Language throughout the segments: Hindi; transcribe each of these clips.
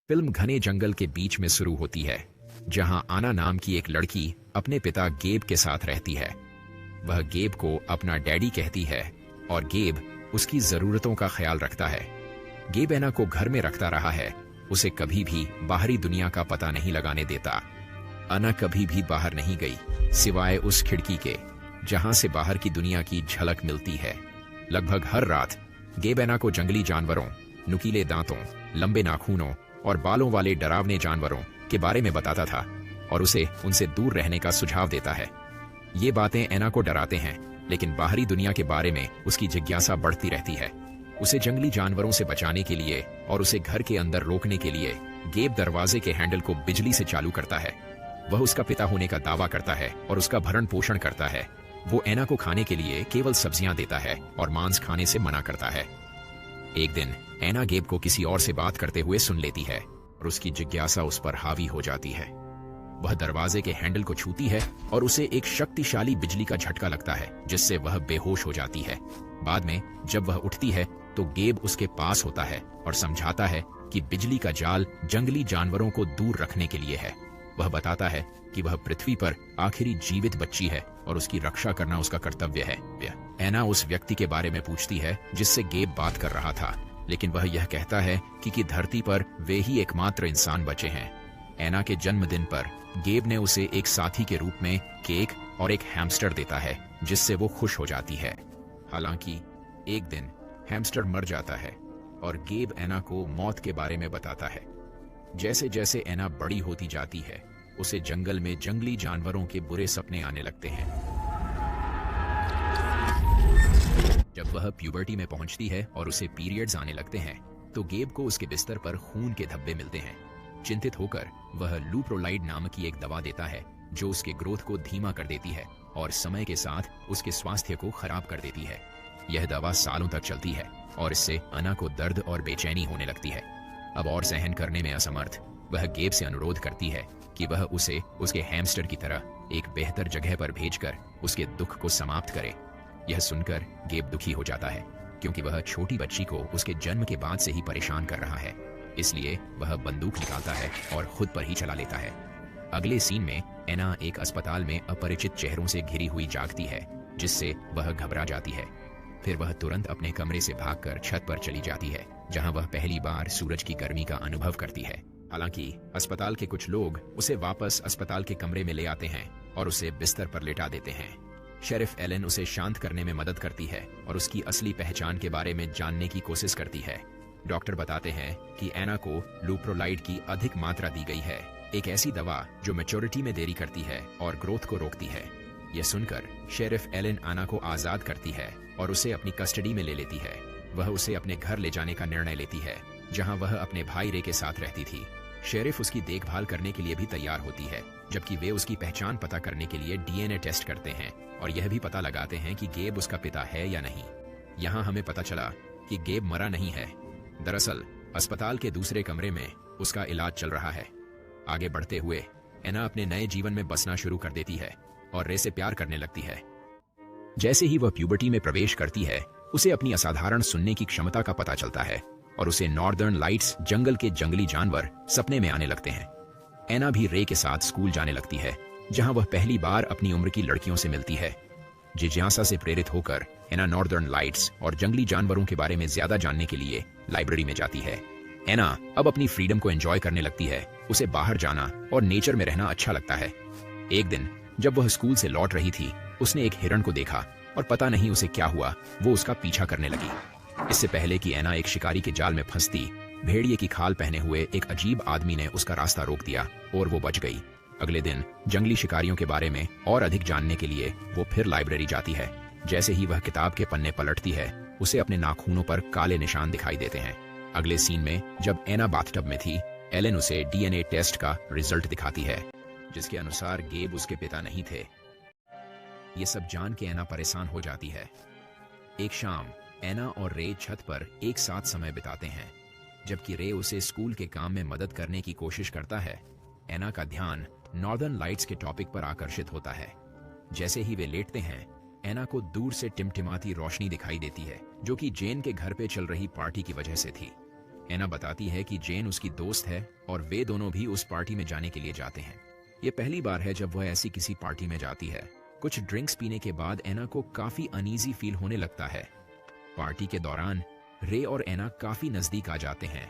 फिल्म घने जंगल के बीच में शुरू होती है, जहां आना नाम की एक लड़की अपने पिता गेब के साथ रहती है। वह गेब को अपना डैडी कहती है और गेब उसकी जरूरतों का ख्याल रखता है। गेब एना को घर में रखता रहा है, उसे कभी भी बाहरी दुनिया का पता नहीं लगाने देता। अना कभी भी बाहर नहीं गई, सिवाय उस खिड़की के जहां से बाहर की दुनिया की झलक मिलती है। लगभग हर रात गेब एना को जंगली जानवरों, नुकीले दांतों, लंबे नाखूनों और बालों वाले डरावने जानवरों के बारे में बताता था और उसे उनसे दूर रहने का सुझाव देता है। ये बातें एना को डराते हैं, लेकिन बाहरी दुनिया के बारे में उसकी जिज्ञासा बढ़ती रहती है। उसे जंगली जानवरों से बचाने के लिए और उसे घर के अंदर रोकने के लिए गेब दरवाजे के हैंडल को बिजली से चालू करता है। वह उसका पिता होने का दावा करता है और उसका भरण पोषण करता है। वो एना को खाने के लिए केवल सब्जियां देता है और मांस खाने से मना करता है। एक दिन एना गेब को किसी और से बात करते हुए सुन लेती है और उसकी जिज्ञासा उस पर हावी हो जाती है। वह दरवाजे के हैंडल को छूती है और उसे एक शक्तिशाली बिजली का झटका लगता है, जिससे वह बेहोश हो जाती है। बाद में जब वह उठती है तो गेब उसके पास होता है और समझाता है कि बिजली का जाल जंगली जानवरों को दूर रखने के लिए है। वह बताता है कि वह पृथ्वी पर आखिरी जीवित बच्ची है और उसकी रक्षा करना उसका कर्तव्य है। एना उस व्यक्ति के बारे में पूछती है जिससे गेब बात कर रहा था, लेकिन वह यह कहता है कि धरती पर वे ही एकमात्र इंसान बचे हैं। एना के जन्मदिन पर गेब ने उसे एक साथी के रूप में केक और एक हैमस्टर देता है, जिससे वो खुश हो जाती है। हालांकि एक दिन हैमस्टर मर जाता है और गेब एना को मौत के बारे में बताता है। जैसे जैसे एना बड़ी होती जाती है, उसे जंगल में जंगली जानवरों के बुरे सपने आने लगते हैं। जब वह प्यूबर्टी में पहुंचती है और उसे पीरियड्स आने लगते हैं, तो गेब को उसके बिस्तर पर खून के धब्बे मिलते हैं। चिंतित होकर वह लूप्रोलाइड नाम की एक दवा देता है, जो उसके ग्रोथ को धीमा कर देती है और समय के साथ उसके स्वास्थ्य को खराब कर देती है। यह दवा सालों तक चलती है और इससे अना को दर्द और बेचैनी होने लगती है। अब और सहन करने में असमर्थ, वह गेब से अनुरोध करती है कि वह उसे उसके हैमस्टर की तरह एक बेहतर जगह पर भेजकर उसके दुख को समाप्त करे। यह सुनकर गेब दुखी हो जाता है, क्योंकि वह छोटी बच्ची को उसके जन्म के बाद से ही परेशान कर रहा है। इसलिए वह बंदूक निकालता है और खुद पर ही चला लेता है। अगले सीन में एना एक अस्पताल में अपरिचित चेहरों से घिरी हुई जागती है, जिससे वह घबरा जाती है। फिर वह तुरंत अपने कमरे से भागकर छत पर चली जाती है, जहां वह पहली बार सूरज की गर्मी का अनुभव करती है। हालांकि अस्पताल के कुछ लोग उसे वापस अस्पताल के कमरे में ले आते हैं और उसे बिस्तर पर लेटा देते हैं। शेरिफ एलन उसे शांत करने में मदद करती है और उसकी असली पहचान के बारे में जानने की कोशिश करती है। डॉक्टर बताते हैं कि एना को लूप्रोलाइड की अधिक मात्रा दी गई है, एक ऐसी दवा जो मैच्योरिटी में देरी करती है और ग्रोथ को रोकती है। यह सुनकर शेरिफ एलन आना को आजाद करती है और उसे अपनी कस्टडी में ले लेती है। वह उसे अपने घर ले जाने का निर्णय लेती है, जहां वह अपने भाई रे के साथ रहती थी। शेरिफ उसकी देखभाल करने के लिए भी तैयार होती है, जबकि वे उसकी पहचान पता करने के लिए डीएनए टेस्ट करते हैं और यह भी पता लगाते हैं कि गेब उसका पिता है या नहीं। यहाँ हमें पता चला कि गेब मरा नहीं है। दरअसल अस्पताल के दूसरे कमरे में उसका इलाज चल रहा है। आगे बढ़ते हुए एना अपने नए जीवन में बसना शुरू कर देती है और रे से प्यार करने लगती है। जैसे ही वह प्यूबर्टी में प्रवेश करती है, उसे अपनी असाधारण सुनने की क्षमता का पता चलता है और उसे नॉर्दर्न लाइट्स, जंगल के जंगली जानवर सपने में आने लगते हैं। एना भी रे के साथ स्कूल जाने लगती है, जहां वह पहली बार अपनी उम्र की लड़कियों से मिलती है। जिज्ञासा से प्रेरित होकर एना नॉर्दर्न लाइट्स और जंगली जानवरों के बारे में ज्यादा जानने के लिए लाइब्रेरी में जाती है। एना अब अपनी फ्रीडम को एंजॉय करने लगती है। उसे बाहर जाना और नेचर में रहना अच्छा लगता है। एक दिन जब वह स्कूल से लौट रही थी, उसने एक हिरण को देखा और पता नहीं उसे क्या हुआ, वो उसका पीछा करने लगी। इससे पहले कि एना एक शिकारी के जाल में फंसती, भेड़िए की खाल पहने हुए एक अजीब आदमी ने उसका रास्ता रोक दिया और वो बच गई। अगले दिन जंगली शिकारियों के बारे में और अधिक जानने के लिए वो फिर लाइब्रेरी जाती है। जैसे ही वह किताब के पन्ने पलटती है, उसे अपने नाखूनों पर काले निशान दिखाई देते हैं। अगले सीन में जब एना बाथटब में थी, एलन उसे डीएनए टेस्ट का रिजल्ट दिखाती है, जिसके अनुसार गेब उसके पिता नहीं थे। ये सब जान के एना परेशान हो जाती है। एक शाम एना और रे छत पर एक साथ समय बिताते हैं। जबकि रे उसे स्कूल के काम में मदद करने की कोशिश करता है, एना का ध्यान नॉर्दर्न लाइट्स के टॉपिक पर आकर्षित होता है। जैसे ही वे लेटते हैं, एना को दूर से टिमटिमाती रोशनी दिखाई देती है, जो कि जेन के घर पे चल रही पार्टी की वजह से थी। एना बताती है कि जेन उसकी दोस्त है और वे दोनों भी उस पार्टी में जाने के लिए जाते हैं। ये पहली बार है जब वह ऐसी किसी पार्टी में जाती है। कुछ ड्रिंक्स पीने के बाद एना को काफी अनईजी फील होने लगता है। पार्टी के दौरान रे और एना काफी नजदीक आ जाते हैं,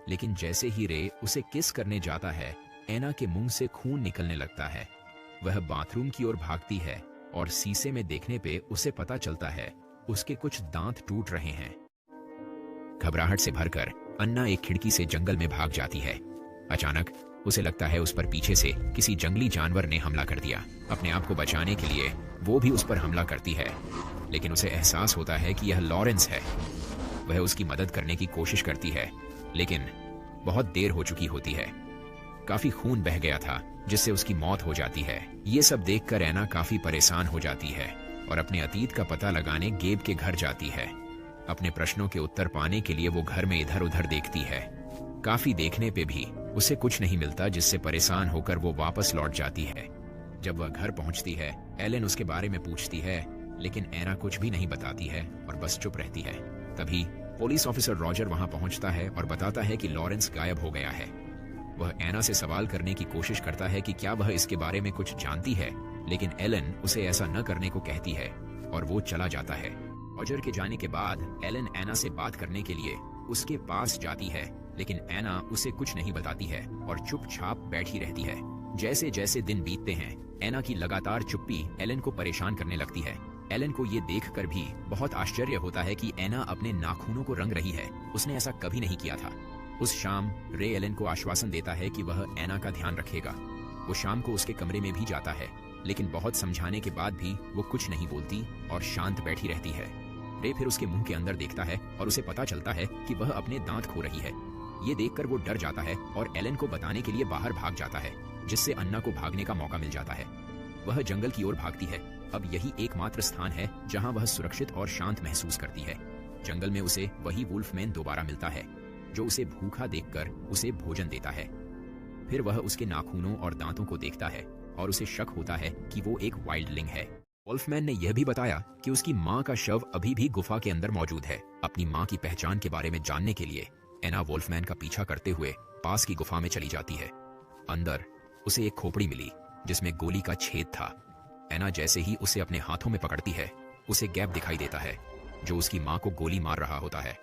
लेकिन जैसे ही रे उसे किस करने जाता है, एना के मुंह से खून निकलने लगता है। वह बाथरूम की ओर भागती है और शीशे में देखने पे उसे पता चलता है उसके कुछ दांत टूट रहे हैं। घबराहट से भरकर अन्ना एक खिड़की से जंगल में भाग जाती है। अचानक उसे लगता है उस पर पीछे से किसी जंगली जानवर ने हमला कर दिया। अपने आप को बचाने के लिए वो भी उस पर हमला करती है, लेकिन उसे एहसास होता है कि यह लॉरेंस है। वह उसकी मदद करने की कोशिश करती है, लेकिन बहुत देर हो चुकी होती है। काफी खून बह गया था, जिससे उसकी मौत हो जाती है। ये सब देखकर एना काफी परेशान हो जाती है और अपने अतीत का पता लगाने गेब के घर जाती है। अपने प्रश्नों के उत्तर पाने के लिए वो घर में इधर उधर देखती है। काफी देखने पे भी उसे कुछ नहीं मिलता, जिससे परेशान होकर वो वापस लौट जाती है। जब वह घर पहुंचती है, एलन उसके बारे में पूछती है, लेकिन एना कुछ भी नहीं बताती है और बस चुप रहती है। तभी पुलिस ऑफिसर रॉजर वहां पहुंचता है और बताता है कि लॉरेंस गायब हो गया है। वह एना से सवाल करने की कोशिश करता है कि क्या वह इसके बारे में कुछ जानती है, लेकिन एलन उसे ऐसा न करने को कहती है और वो चला जाता है। रॉजर के जाने के बाद एलन एना से बात करने के लिए उसके पास जाती है, लेकिन एना उसे कुछ नहीं बताती है और चुपचाप बैठी रहती है। जैसे जैसे दिन बीतते हैं, एना की लगातार चुप्पी एलन को परेशान करने लगती है। एलन को ये देखकर भी बहुत आश्चर्य होता है कि एना अपने नाखूनों को रंग रही है। उसने ऐसा कभी नहीं किया था। उस शाम रे एलन को आश्वासन देता है कि वह एना का ध्यान रखेगा। वो शाम को उसके कमरे में भी जाता है, लेकिन बहुत समझाने के बाद भी वो कुछ नहीं बोलती और शांत बैठी रहती है। रे फिर उसके मुंह के अंदर देखता है और उसे पता चलता है कि वह अपने दांत खो रही है। ये देखकर वो डर जाता है और एलन को बताने के लिए बाहर भाग जाता है, जिससे अन्ना को भागने का मौका मिल जाता है। वह जंगल की ओर भागती है। अब यही एकमात्र स्थान है जहां वह सुरक्षित और शांत महसूस करती है। जंगल में उसे वही वुल्फमैन दोबारा मिलता है, जो उसे भूखा देखकर उसे भोजन देता है। फिर वह उसके नाखूनों और दांतों को देखता है और उसे शक होता है कि वो एक वाइल्डलिंग है। वुल्फमैन ने यह भी बताया कि उसकी मां का शव अभी भी गुफा के अंदर मौजूद है। अपनी मां की पहचान के बारे में जानने के लिए एना वुल्फमैन का पीछा करते हुए पास की गुफा में चली जाती है। अंदर उसे एक खोपड़ी मिली जिसमें गोली का छेद था। एना जैसे ही उसे अपने हाथों में पकड़ती है, उसे गैब दिखाई देता है, जो उसकी मां को गोली मार रहा होता है।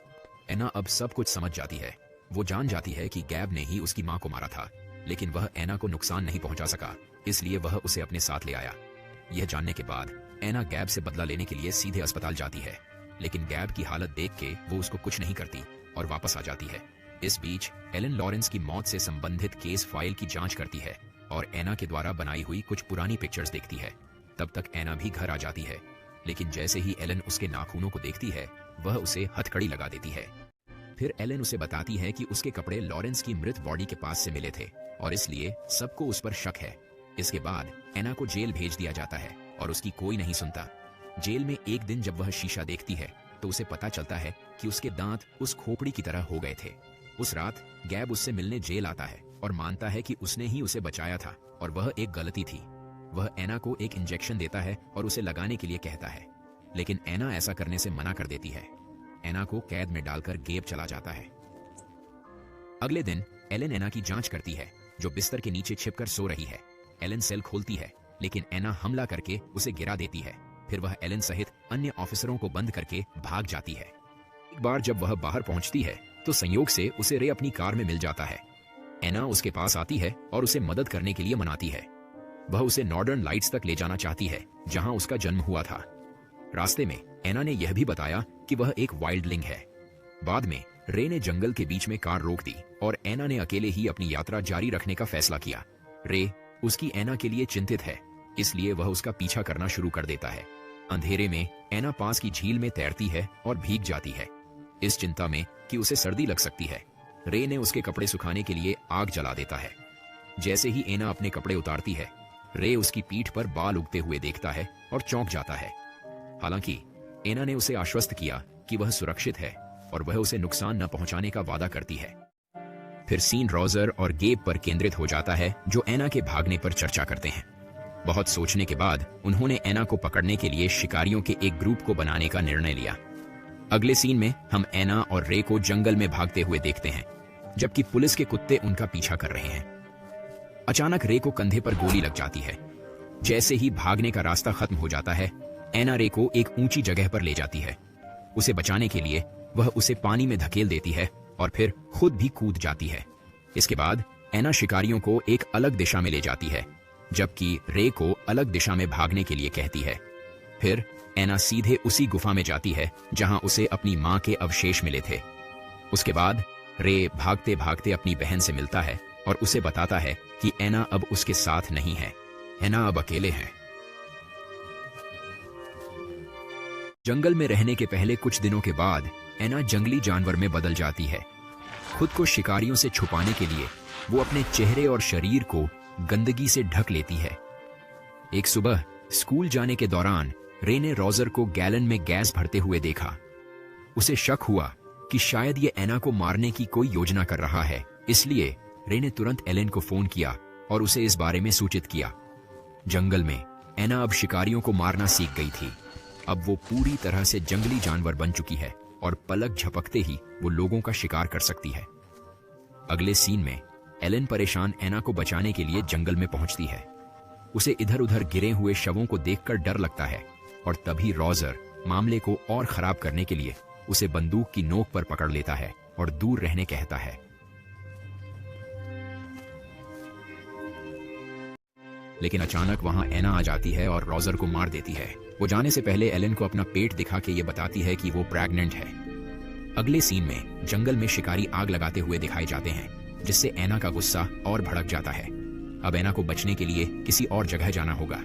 एना अब सब कुछ समझ जाती है। वो जान जाती है कि गैब ने ही उसकी मां को मारा था, लेकिन वह एना को नुकसान नहीं पहुंचा सका, इसलिए वह उसे अपने साथ ले आया। यह जानने के बाद एना गैब से बदला लेने के लिए सीधे अस्पताल जाती है, लेकिन गैब की हालत देख के वो उसको कुछ नहीं करती और वापस आ जाती है। इस बीच एलन लॉरेंस की मौत से संबंधित केस फाइल की जांच करती है और एना के द्वारा बनाई हुई कुछ पुरानी पिक्चर्स देखती है। तब तक एना भी घर आ जाती है, लेकिन जैसे ही एलन उसके नाखूनों को देखती है, वह उसे हथकड़ी लगा देती है। फिर एलन उसे बताती है कि उसके कपड़े लॉरेंस की मृत बॉडी के पास से मिले थे और इसलिए सबको उस पर शक है। इसके बाद एना को जेल भेज दिया जाता है और उसकी कोई नहीं सुनता। जेल में एक दिन जब वह शीशा देखती है तो उसे पता चलता है कि उसके दांत उस खोपड़ी की तरह हो गए थे। उस रात गैब उससे मिलने जेल आता है और मानता है कि उसने ही उसे बचाया था और वह एक गलती थी। वह एना को एक इंजेक्शन देता है और उसे लगाने के लिए कहता है, लेकिन एना ऐसा करने से मना कर देती है। एना को कैद में डालकर गेब चला जाता है। अगले दिन एलन एना की जांच करती है, जो बिस्तर के नीचे छिपकर सो रही है। एलन सेल खोलती है, लेकिन एना हमला करके उसे गिरा देती है। फिर वह एलन सहित अन्य ऑफिसरों को बंद करके भाग जाती है। एक बार जब वह बाहर पहुंचती है तो संयोग से उसे रे अपनी कार में मिल जाता है। एना उसके पास आती है और उसे मदद करने के लिए मनाती है। वह उसे नॉर्दर्न लाइट्स तक ले जाना चाहती है, जहां उसका जन्म हुआ था। रास्ते में एना ने यह भी बताया कि वह एक वाइल्डलिंग है। बाद में रे ने जंगल के बीच में कार रोक दी और एना ने अकेले ही अपनी यात्रा जारी रखने का फैसला किया। रे उसकी एना के लिए चिंतित है, इसलिए वह उसका पीछा करना शुरू कर देता है। अंधेरे में एना पास की झील में तैरती है और भीग जाती है, इस चिंता में कि उसे सर्दी लग सकती है। रे ने उसके कपड़े सुखाने के लिए आग जला देता है। जैसे ही एना अपने कपड़े उतारती है, रे उसकी पीठ पर बाल उगते हुए देखता है और चौंक जाता है। हालांकि एना ने उसे आश्वस्त किया कि वह सुरक्षित है और वह उसे नुकसान न पहुंचाने का वादा करती है। फिर सीन रॉजर और गेब पर केंद्रित हो जाता है, जो एना के भागने पर चर्चा करते हैं। बहुत सोचने के बाद उन्होंने एना को पकड़ने के लिए शिकारियों के एक ग्रुप को बनाने का निर्णय लिया। अगले सीन में हम एना और रे को जंगल में भागते हुए देखते हैं, जबकि पुलिस के कुत्ते उनका पीछा कर रहे हैं। अचानक रे को कंधे पर गोली लग जाती है। जैसे ही भागने का रास्ता खत्म हो जाता है, एना रे को एक ऊंची जगह पर ले जाती है। उसे बचाने के लिए वह उसे पानी में धकेल देती है और फिर खुद भी कूद जाती है। इसके बाद एना शिकारियों को एक अलग दिशा में ले जाती है, जबकि रे को अलग दिशा में भागने के लिए कहती है। फिर एना सीधे उसी गुफा में जाती है जहां उसे अपनी मां के अवशेष मिले थे। उसके बाद रे भागते भागते अपनी बहन से मिलता है और उसे बताता है कि एना अब उसके साथ नहीं है, एना अब अकेले हैं। जंगल में रहने के पहले कुछ दिनों के बाद एना जंगली जानवर में बदल जाती है। खुद को शिकारियों से छुपाने के लिए वो अपने चेहरे और शरीर को गंदगी से ढक लेती है। एक सुबह स्कूल जाने के दौरान रे ने रोजर को गैलन में गैस भरते हुए देखा। उसे शक हुआ कि शायद ये एना को मारने की कोई योजना कर रहा है, इसलिए रे ने तुरंत एलन को फोन किया और उसे इस बारे में सूचित किया। जंगल में एना अब शिकारियों को मारना सीख गई थी। अब वो पूरी तरह से जंगली जानवर बन चुकी है और पलक झपकते ही वो लोगों का शिकार कर सकती है। अगले सीन में एलन परेशान एना को बचाने के लिए जंगल में पहुंचती है। उसे इधर उधर गिरे हुए शवों को देखकर डर लगता है और तभी रोजर मामले को और खराब करने के लिए उसे बंदूक की नोक पर पकड़ लेता है और दूर रहने कहता है। लेकिन अचानक वहां एना आ जाती है और रोजर को मार देती है। वो जाने से पहले एलन को अपना पेट दिखा के ये बताती है कि वो प्रेग्नेंट है। अगले सीन में जंगल में शिकारी आग लगाते हुए दिखाई जाते हैं, जिससे एना का गुस्सा और भड़क जाता है। अब एना को बचने के लिए किसी और जगह जाना होगा।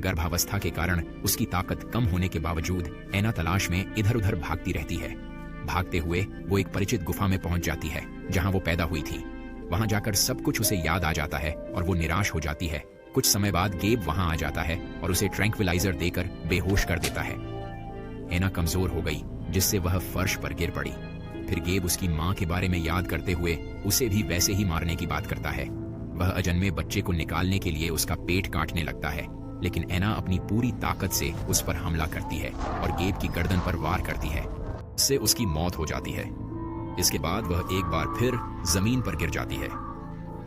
गर्भावस्था के कारण उसकी ताकत कम होने के बावजूद एना तलाश में इधर उधर भागती रहती है। भागते हुए वो एक परिचित गुफा में पहुंच जाती है जहां वो पैदा हुई थी। वहां जाकर सब कुछ उसे याद आ जाता है और वो निराश हो जाती है। कुछ समय बाद गेब वहां आ जाता है और उसे ट्रैंक्विलाइजर देकर बेहोश कर देता है। एना कमजोर हो गई, जिससे वह फर्श पर गिर पड़ी। फिर गेब उसकी मां के बारे में याद करते हुए उसे भी वैसे ही मारने की बात करता है। वह अजन्मे बच्चे को निकालने के लिए उसका पेट काटने लगता है, लेकिन एना अपनी पूरी ताकत से उस पर हमला करती है और गेब की गर्दन पर वार करती है। इससे उसकी मौत हो जाती है। इसके बाद वह एक बार फिर जमीन पर गिर जाती है।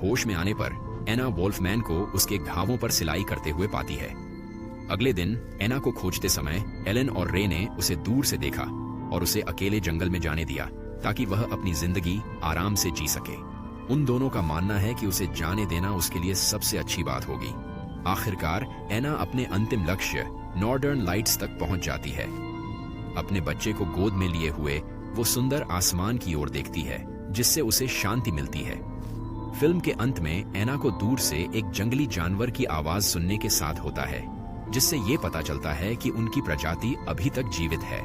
होश में आने पर एना वोल्फमैन को उसके घावों पर सिलाई करते हुए पाती है। अगले दिन एना को खोजते समय एलन और रे ने उसे दूर से देखा और उसे अकेले जंगल में जाने दिया ताकि वह अपनी जिंदगी आराम से जी सके। उन दोनों का मानना है कि उसे जाने देना उसके लिए सबसे अच्छी बात होगी। आखिरकार एना अपने अंतिम लक्ष्य नॉर्दर्न लाइट्स तक पहुंच जाती है। अपने बच्चे को गोद में लिए हुए वो सुंदर आसमान की ओर देखती है, जिससे उसे शांति मिलती है। फिल्म के अंत में एना को दूर से एक जंगली जानवर की आवाज सुनने के साथ होता है, जिससे ये पता चलता है कि उनकी प्रजाति अभी तक जीवित है।